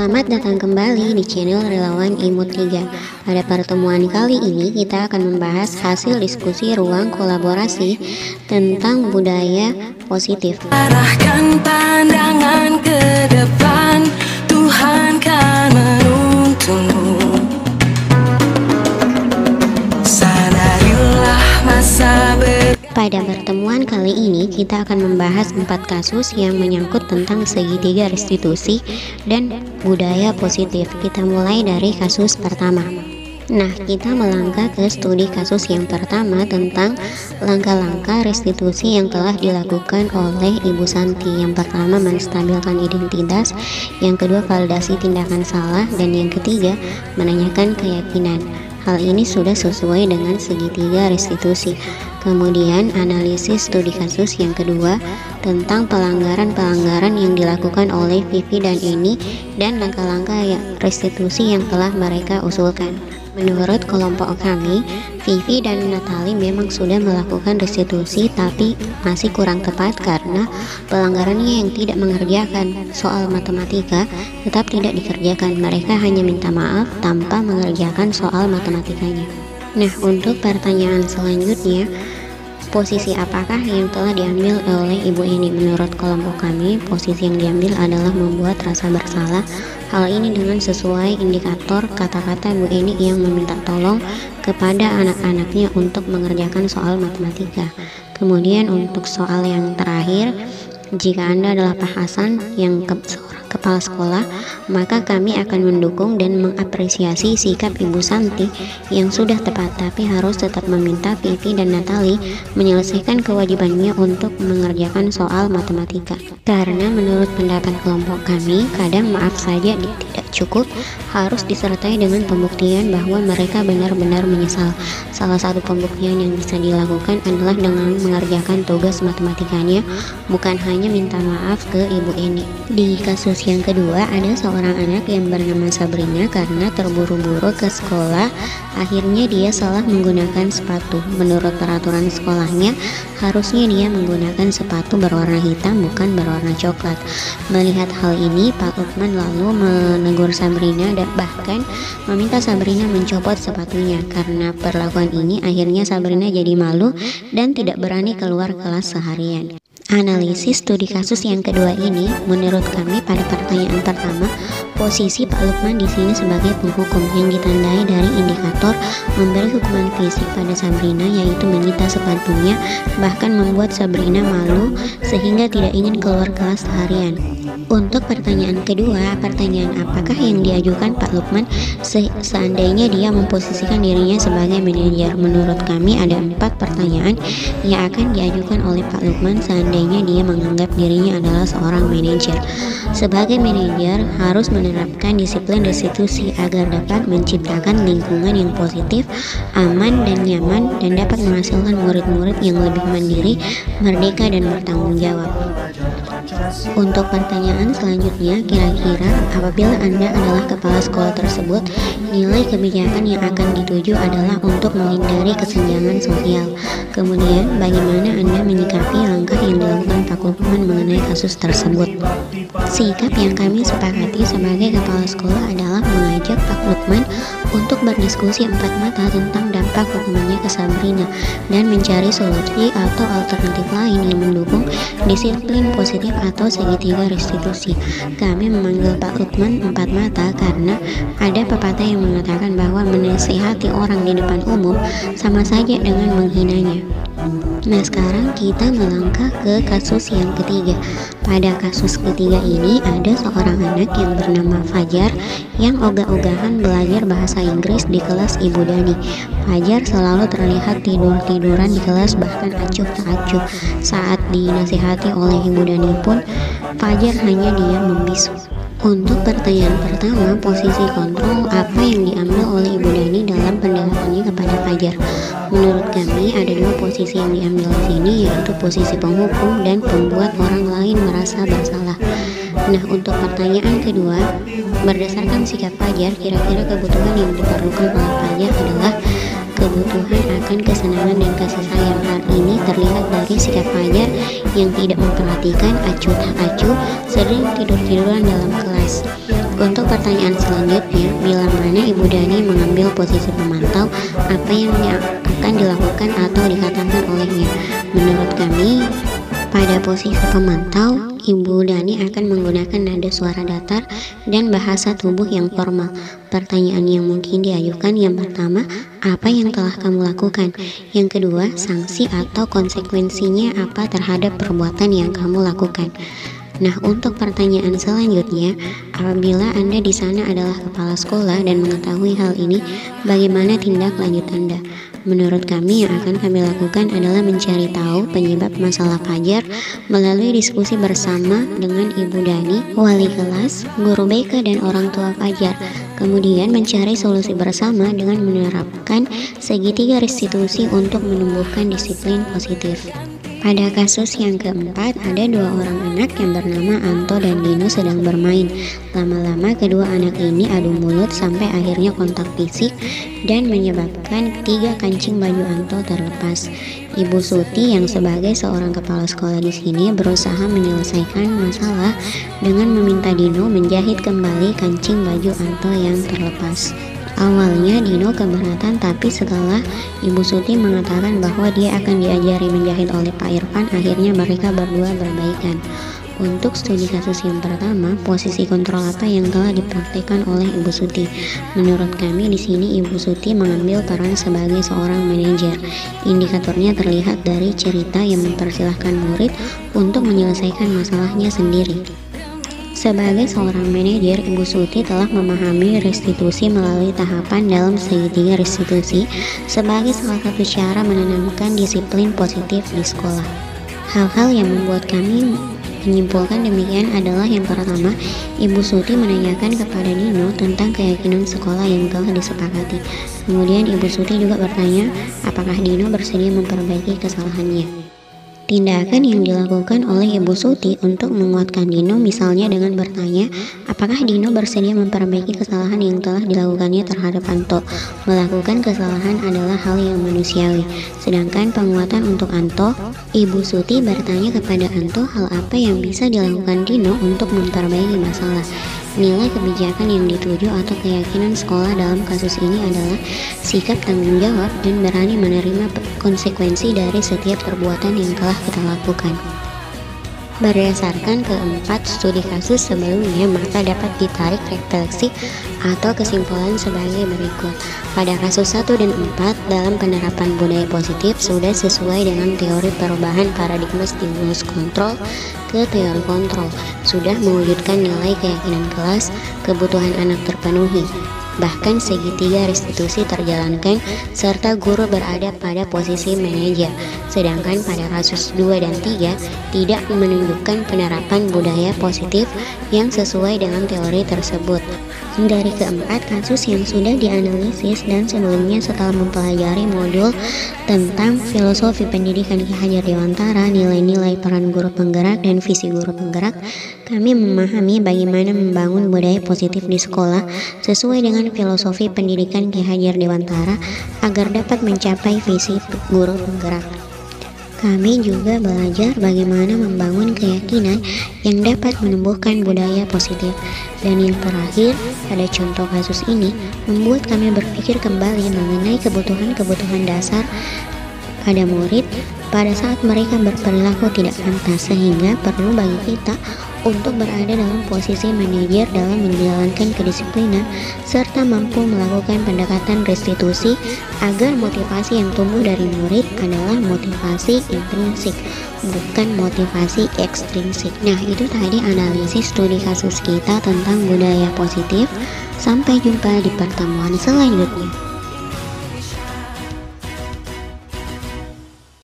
Selamat datang kembali di channel Relawan Imut 3. Pada pertemuan kali ini kita akan membahas hasil diskusi ruang kolaborasi tentang budaya positif. Arahkan pandangan ke depan, Tuhan kan menuntunmu. Sadarilah masa Pada pertemuan kali ini kita akan membahas 4 kasus yang menyangkut tentang segitiga restitusi dan budaya positif. Kita mulai dari kasus pertama. Nah, kita melangkah ke studi kasus yang pertama tentang langkah-langkah restitusi yang telah dilakukan oleh Ibu Santi. Yang pertama, menstabilkan identitas. Yang kedua, validasi tindakan salah. Dan yang ketiga, menanyakan keyakinan. Hal ini sudah sesuai dengan segitiga restitusi. Kemudian analisis studi kasus yang kedua tentang pelanggaran-pelanggaran yang dilakukan oleh Vivi dan Eni dan langkah-langkah restitusi yang telah mereka usulkan. Menurut kelompok kami, Vivi dan Natali memang sudah melakukan restitusi tapi masih kurang tepat karena pelanggarannya yang tidak mengerjakan soal matematika tetap tidak dikerjakan. Mereka hanya minta maaf tanpa mengerjakan soal matematikanya. Nah, untuk pertanyaan selanjutnya, posisi apakah yang telah diambil oleh Ibu Eni? Menurut kelompok kami, posisi yang diambil adalah membuat rasa bersalah. Hal ini dengan sesuai indikator kata-kata Bu Eni yang meminta tolong kepada anak-anaknya untuk mengerjakan soal matematika. Kemudian untuk soal yang terakhir, jika Anda adalah Pak Hasan yang kepala sekolah, maka kami akan mendukung dan mengapresiasi sikap Ibu Santi yang sudah tepat, tapi harus tetap meminta Vivi dan Natali menyelesaikan kewajibannya untuk mengerjakan soal matematika. Karena menurut pendapat kelompok kami, kadang maaf saja tidak cukup, harus disertai dengan pembuktian bahwa mereka benar-benar menyesal. Salah satu pembuktian yang bisa dilakukan adalah dengan mengerjakan tugas matematikanya, bukan hanya minta maaf ke Ibu Eni. Di kasus yang kedua, ada seorang anak yang bernama Sabrina karena terburu-buru ke sekolah, akhirnya dia salah menggunakan sepatu. Menurut peraturan sekolahnya, harusnya dia menggunakan sepatu berwarna hitam bukan berwarna coklat. Melihat hal ini, Pak Lukman lalu menegur Sabrina dan bahkan meminta Sabrina mencopot sepatunya. Karena perlakuan ini, akhirnya Sabrina jadi malu dan tidak berani keluar kelas seharian. Analisis studi kasus yang kedua ini, menurut kami pada pertanyaan pertama, posisi Pak Lukman di sini sebagai penghukum yang ditandai dari indikator memberi hukuman fisik pada Sabrina, yaitu menyita sepatunya, bahkan membuat Sabrina malu sehingga tidak ingin keluar kelas seharian. Untuk pertanyaan kedua, pertanyaan apakah yang diajukan Pak Lukman seandainya dia memposisikan dirinya sebagai manajer? Menurut kami ada 4 pertanyaan yang akan diajukan oleh Pak Lukman seandainya dia menganggap dirinya adalah seorang manajer. Sebagai manajer harus menerapkan disiplin restitusi agar dapat menciptakan lingkungan yang positif, aman dan nyaman, dan dapat menghasilkan murid-murid yang lebih mandiri, merdeka dan bertanggung jawab. Untuk pertanyaan selanjutnya, kira-kira apabila Anda adalah kepala sekolah tersebut, nilai kebijakan yang akan dituju adalah untuk menghindari kesenjangan sosial. Kemudian, bagaimana Anda menyikapi langkah yang dilakukan Pak Lukman mengenai kasus tersebut? Sikap yang kami sepakati sebagai kepala sekolah adalah mengajak Pak Lukman untuk berdiskusi 4 mata tentang dampak hukumannya ke Sabrina dan mencari solusi atau alternatif lain yang mendukung disiplin positif atau segitiga restitusi. Kami memanggil Pak Lukman 4 mata karena ada pepatah yang mengatakan bahwa menasihati orang di depan umum sama saja dengan menghinanya. Nah, sekarang kita melangkah ke kasus yang ketiga. Pada kasus ketiga ini ada seorang anak yang bernama Fajar yang ogah-ogahan belajar bahasa Inggris di kelas Ibu Dani. Fajar selalu terlihat tidur-tiduran di kelas, bahkan acuh tak acuh. Saat dinasihati oleh Ibu Dani pun, Fajar hanya diam membisu. Untuk pertanyaan pertama, posisi kontrol apa yang diambil oleh Ibu Dani dalam pendekatannya kepada Fajar? Menurut kami ada 2 posisi yang diambil di sini, yaitu posisi penghukum dan pembuat orang lain merasa bersalah. Nah, untuk pertanyaan kedua, berdasarkan sikap Fajar, kira-kira kebutuhan yang diperlukan oleh Fajar adalah kebutuhan akan kesenangan dan kasih sayang. Hal ini terlihat dari sikap Fajar yang tidak memperhatikan acuh tak acuh, sering tidur-tiduran dalam kelas. Untuk pertanyaan selanjutnya, bila mana Ibu Dani mengambil posisi pemantau, apa yang akan dilakukan atau dikatakan olehnya? Menurut kami, pada posisi pemantau, Ibu Dani akan menggunakan nada suara datar dan bahasa tubuh yang formal. Pertanyaan yang mungkin diajukan yang pertama, apa yang telah kamu lakukan? Yang kedua, sanksi atau konsekuensinya apa terhadap perbuatan yang kamu lakukan? Nah, untuk pertanyaan selanjutnya, apabila Anda di sana adalah kepala sekolah dan mengetahui hal ini, bagaimana tindak lanjut Anda? Menurut kami, yang akan kami lakukan adalah mencari tahu penyebab masalah Fajar melalui diskusi bersama dengan Ibu Dani, wali kelas, guru BK, dan orang tua Fajar. Kemudian mencari solusi bersama dengan menerapkan segitiga restitusi untuk menumbuhkan disiplin positif. Pada kasus yang keempat, ada dua orang anak yang bernama Anto dan Dino sedang bermain. Lama-lama kedua anak ini adu mulut sampai akhirnya kontak fisik dan menyebabkan 3 kancing baju Anto terlepas. Ibu Suti yang sebagai seorang kepala sekolah di sini berusaha menyelesaikan masalah dengan meminta Dino menjahit kembali kancing baju Anto yang terlepas. Awalnya Dino keberatan, tapi setelah Ibu Suti mengatakan bahwa dia akan diajari menjahit oleh Pak Irfan, akhirnya mereka berdua berbaikan. Untuk studi kasus yang pertama, posisi kontrol apa yang telah dipraktikkan oleh Ibu Suti? Menurut kami di sini Ibu Suti mengambil peran sebagai seorang manajer. Indikatornya terlihat dari cerita yang mempersilahkan murid untuk menyelesaikan masalahnya sendiri. Sebagai seorang manajer, Ibu Suti telah memahami restitusi melalui tahapan dalam segitiga restitusi sebagai salah satu cara menanamkan disiplin positif di sekolah. Hal-hal yang membuat kami menyimpulkan demikian adalah yang pertama, Ibu Suti menanyakan kepada Dino tentang keyakinan sekolah yang telah disepakati. Kemudian Ibu Suti juga bertanya apakah Dino bersedia memperbaiki kesalahannya. Tindakan yang dilakukan oleh Ibu Suti untuk menguatkan Dino misalnya dengan bertanya apakah Dino bersedia memperbaiki kesalahan yang telah dilakukannya terhadap Anto. Melakukan kesalahan adalah hal yang manusiawi. Sedangkan penguatan untuk Anto, Ibu Suti bertanya kepada Anto hal apa yang bisa dilakukan Dino untuk memperbaiki masalah. Nilai kebijakan yang dituju atau keyakinan sekolah dalam kasus ini adalah sikap tanggung jawab dan berani menerima konsekuensi dari setiap perbuatan yang telah kita lakukan. Berdasarkan keempat studi kasus sebelumnya, maka dapat ditarik refleksi atau kesimpulan sebagai berikut. Pada kasus 1 dan 4, dalam penerapan budaya positif sudah sesuai dengan teori perubahan paradigma stimulus kontrol ke teori kontrol, sudah mewujudkan nilai keyakinan kelas, kebutuhan anak terpenuhi. Bahkan segitiga restitusi terjalankan serta guru berada pada posisi manajer. Sedangkan pada kasus 2 dan 3 tidak menunjukkan penerapan budaya positif yang sesuai dengan teori tersebut. Dari keempat kasus yang sudah dianalisis dan sebelumnya setelah mempelajari modul tentang filosofi pendidikan Ki Hajar Dewantara, nilai-nilai peran guru penggerak dan visi guru penggerak, kami memahami bagaimana membangun budaya positif di sekolah sesuai dengan filosofi pendidikan Ki Hajar Dewantara agar dapat mencapai visi guru penggerak. Kami juga belajar bagaimana membangun keyakinan yang dapat menumbuhkan budaya positif. Dan yang terakhir, pada contoh kasus ini, membuat kami berpikir kembali mengenai kebutuhan-kebutuhan dasar pada murid pada saat mereka berperilaku tidak pantas, sehingga perlu bagi kita untuk berada dalam posisi manajer dalam menjalankan kedisiplinan serta mampu melakukan pendekatan restitusi agar motivasi yang tumbuh dari murid adalah motivasi intrinsik, bukan motivasi ekstrinsik. Nah, itu tadi analisis studi kasus kita tentang budaya positif. Sampai jumpa di pertemuan selanjutnya.